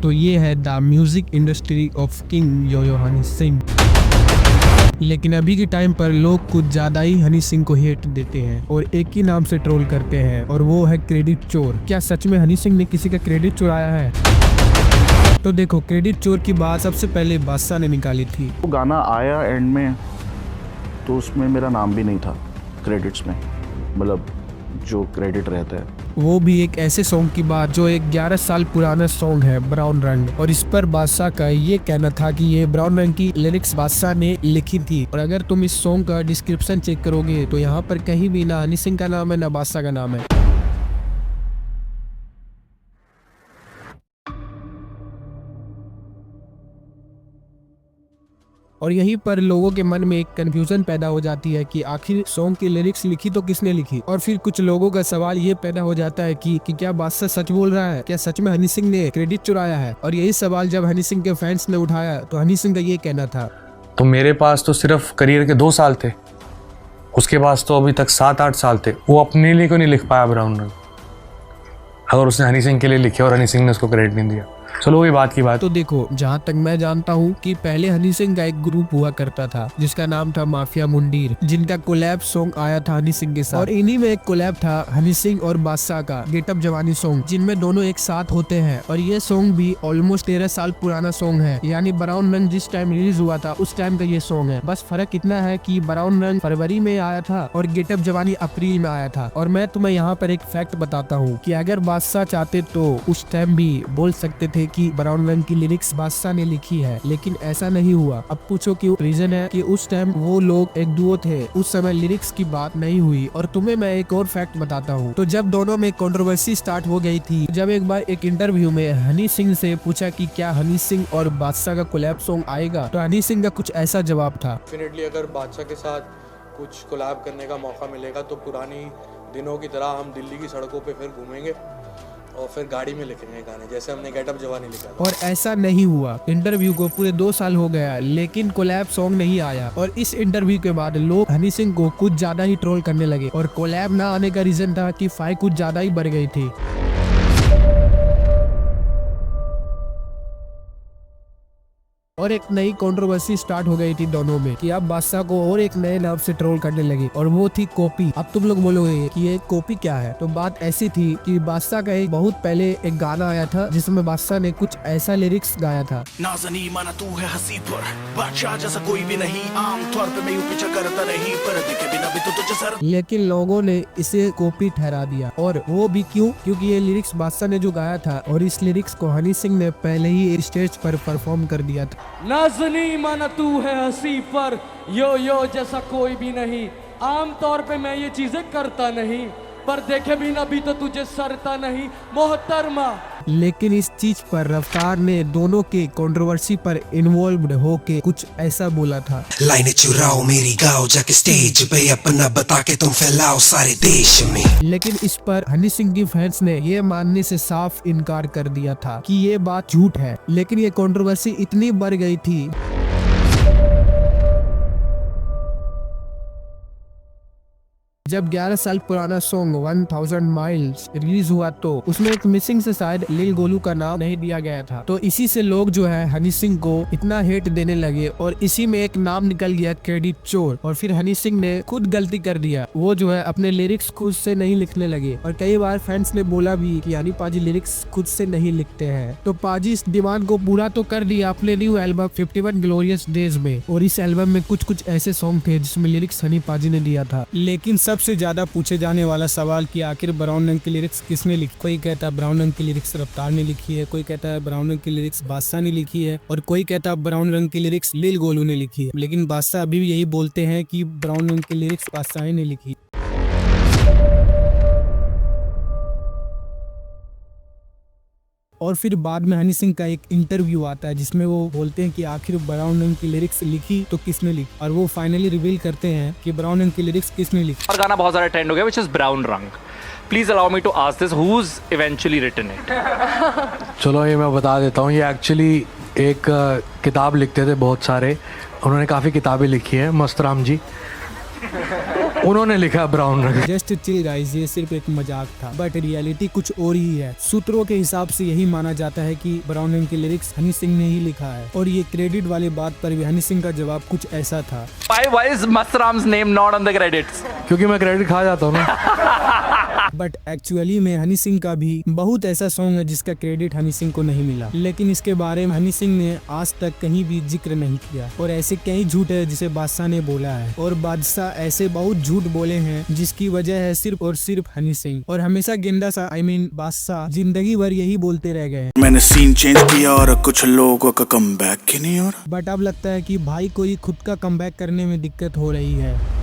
तो ये है the music industry of king Yo Yo Honey Singh. लेकिन अभी के टाइम पर लोग कुछ ज्यादा ही हनी सिंह को हेट देते हैं और एक ही नाम से ट्रोल करते हैं, और वो है क्रेडिट चोर। क्या सच में हनी सिंह ने किसी का क्रेडिट चुराया है? तो देखो, क्रेडिट चोर की बात सबसे पहले बादशाह ने निकाली थी। वो गाना आया एंड में तो उसमें मेरा नाम भी नहीं था क्रेडिट्स में, मतलब जो क्रेडिट रहता है। वो भी एक ऐसे सॉन्ग की बात जो एक 11 साल पुराना सॉन्ग है, ब्राउन रंग। और इस पर बादशाह का ये कहना था कि ये ब्राउन रंग की लिरिक्स बादशाह ने लिखी थी। और अगर तुम इस सॉन्ग का डिस्क्रिप्शन चेक करोगे तो यहाँ पर कहीं भी ना हनी सिंह का नाम है ना बादशाह का नाम है। और यहीं पर लोगों के मन में एक कंफ्यूजन पैदा हो जाती है कि आखिर सॉन्ग की लिरिक्स लिखी तो किसने लिखी। और फिर कुछ लोगों का सवाल ये पैदा हो जाता है कि क्या बादशाह सच बोल रहा है? क्या सच में हनी सिंह ने क्रेडिट चुराया है? और यही सवाल जब हनी सिंह के फैंस ने उठाया तो हनी सिंह का ये कहना था, तो मेरे पास तो सिर्फ करियर के 2 साल थे, उसके पास तो अभी तक 7-8 साल थे। वो अपने लिए क्यों नहीं लिख पाया ब्राउन रंग? अगर उसने हनी सिंह के लिए लिखे और हनी सिंह ने उसको क्रेडिट नहीं दिया, चलो वही बात की बात। तो देखो, जहाँ तक मैं जानता हूँ कि पहले हनी सिंह का एक ग्रुप हुआ करता था जिसका नाम था माफिया मुंडीर, जिनका कोलैब सॉन्ग आया था हनी सिंह के साथ। और इन्हीं में एक कोलैब था हनी सिंह और बादशाह का गेटअप जवानी सॉन्ग, जिनमें दोनों एक साथ होते हैं। और ये सॉन्ग भी ऑलमोस्ट 13 साल पुराना सॉन्ग है, यानी ब्राउन रंग जिस टाइम रिलीज हुआ था उस टाइम का ये सॉन्ग है। बस फर्क इतना है कि ब्राउन रंग फरवरी में आया था और गेटअप जवानी अप्रैल में आया था। और मैं तुम्हें यहाँ पर एक फैक्ट बताता हूँ कि अगर बादशाह चाहते तो उस टाइम भी बोल सकते थे कि ब्राउन रंग की लिरिक्स बादशाह ने लिखी है, लेकिन ऐसा नहीं हुआ। अब पूछो क्यों? रीजन है कि उस टाइम वो लोग एक डुओ थे, उस समय लिरिक्स की बात नहीं हुई। और तुम्हें मैं एक और फैक्ट बताता हूँ। तो जब दोनों में कंट्रोवर्सी स्टार्ट हो गई थी, जब एक बार एक इंटरव्यू में हनी सिंह से पूछा कि क्या हनी सिंह और बादशाह का कोलैब सॉन्ग आएगा, तो हनी सिंह का कुछ ऐसा जवाब था, डेफिनेटली अगर बादशाह के साथ कुछ कोलैब करने का मौका मिलेगा तो पुरानी दिनों की तरह हम दिल्ली की सड़कों पे फिर घूमेंगे और फिर गाड़ी में लिखेंगे गाने, जैसे हमने गेटअप जवानी लिखा था। और ऐसा नहीं हुआ। इंटरव्यू को पूरे 2 साल हो गया लेकिन कोलैब सॉन्ग नहीं आया। और इस इंटरव्यू के बाद लोग हनी सिंह को कुछ ज्यादा ही ट्रोल करने लगे। और कोलैब ना आने का रीजन था कि फाइट कुछ ज्यादा ही बढ़ गई थी। और एक नई कंट्रोवर्सी स्टार्ट हो गई थी दोनों में कि अब बादशाह को और एक नए नाम से ट्रोल करने लगे, और वो थी कॉपी। अब तुम लोग बोलोगे कि ये कॉपी क्या है? तो बात ऐसी थी कि बादशाह का एक बहुत पहले एक गाना आया था जिसमें बादशाह ने कुछ ऐसा लिरिक्स गाया था, नाज़नी माना तू है हंसी पर, बादशाह जैसा कोई भी नहीं, आम तौर पे मैं यूं पीछा करता नहीं, पर देखे बिना भी तो तुझे सर। लेकिन लोगों ने इसे कॉपी ठहरा दिया। और वो भी क्यों? क्योंकि ये लिरिक्स बादशाह ने जो गाया था और इस लिरिक्स को हनी सिंह ने पहले ही स्टेज पर परफॉर्म कर दिया था। नाज़नी माना तू है हंसी पर, यो जैसा कोई भी नहीं, आम तौर पे मैं ये चीजें करता नहीं, पर देखे बिना भी तो तुझे सरता नहीं मोहतरमा। लेकिन इस चीज पर रफ्तार ने दोनों के कंट्रोवर्सी पर इन्वॉल्व्ड होके कुछ ऐसा बोला था, लाइनें चुराओ मेरी गाओ जाके स्टेज पे अपना बता के तुम फैलाओ सारे देश में। लेकिन इस पर हनी सिंह की फैंस ने ये मानने से साफ इनकार कर दिया था कि ये बात झूठ है। लेकिन ये कंट्रोवर्सी इतनी बढ़ गई थी जब 11 साल पुराना सॉन्ग 1000 माइल्स रिलीज हुआ तो उसमें एक मिसिंग से शायद लिल गोलू का नाम नहीं दिया गया था। तो इसी से लोग जो है हनी सिंह को इतना हेट देने लगे, और इसी में एक नाम निकल गया क्रेडिट चोर। और फिर हनी सिंह ने खुद गलती कर दिया, वो जो है अपने लिरिक्स खुद से नहीं लिखने लगे। और कई बार फैंस ने बोला भी कि यानी पाजी लिरिक्स खुद से नहीं लिखते हैं। तो पाजी इस डिमांड को पूरा तो कर दिया अपने न्यू एल्बम 51 ग्लोरियस डेज में। और इस एल्बम में कुछ ऐसे सॉन्ग थे जिसमें लिरिक्स हनी पाजी ने दिया था। लेकिन सबसे ज्यादा पूछे जाने वाला सवाल कि आखिर ब्राउन रंग की लिरिक्स किसने लिखी? कोई कहता है ब्राउन रंग की लिरिक्स रफ्तार ने लिखी है, कोई कहता है ब्राउन रंग की लिरिक्स बादशाह ने लिखी है, और कोई कहता है ब्राउन रंग की लिरिक्स लिल गोलू ने लिखी है। लेकिन बादशाह अभी भी यही बोलते हैं कि ब्राउन रंग की लिरिक्स बादशाह ने लिखी। और फिर बाद में हनी सिंह का एक इंटरव्यू आता है जिसमें वो बोलते हैं कि आखिर ब्राउन रंग की लिरिक्स लिखी तो किसने लिखी, और वो फाइनली रिवील करते हैं कि ब्राउन रंग की लिरिक्स किसने लिखी। और गाना बहुत ज़्यादा ट्रेंड हो गया विच इज़ ब्राउन रंग। Please allow me to ask this, who is eventually written it? चलो ये मैं बता देता हूँ। ये एक्चुअली एक किताब लिखते थे बहुत सारे, उन्होंने काफ़ी किताबें लिखी है, मस्तराम जी। उन्होंने लिखा ब्राउन रंग। जस्ट चिल गाइस, ये सिर्फ एक मजाक था, बट रियलिटी कुछ और ही है। सूत्रों के हिसाब से यही माना जाता है कि ब्राउन रंग के लिरिक्स हनी सिंह ने ही लिखा है। और ये क्रेडिट वाली बात पर भी हनी सिंह का जवाब कुछ ऐसा था। Why is Masram's name not on the credits? क्योंकि मैं क्रेडिट खा जाता हूँ ना। बट एक्चुअली में हनी सिंह का भी बहुत ऐसा सॉन्ग है जिसका क्रेडिट हनी सिंह को नहीं मिला, लेकिन इसके बारे में हनी सिंह ने आज तक कहीं भी जिक्र नहीं किया। और ऐसे कई झूठ है जिसे बादशाह ने बोला है, और बादशाह ऐसे बहुत झूठ बोले हैं जिसकी वजह है सिर्फ और सिर्फ हनी सिंह। और हमेशा गेंदा सा बादशाह जिंदगी भर यही बोलते रह गए। मैंने सीन चेंज किया और कुछ लोगों का कमबैक ही नहीं हो रहा। बट अब लगता है कि भाई को ही खुद का कमबैक करने में दिक्कत हो रही है।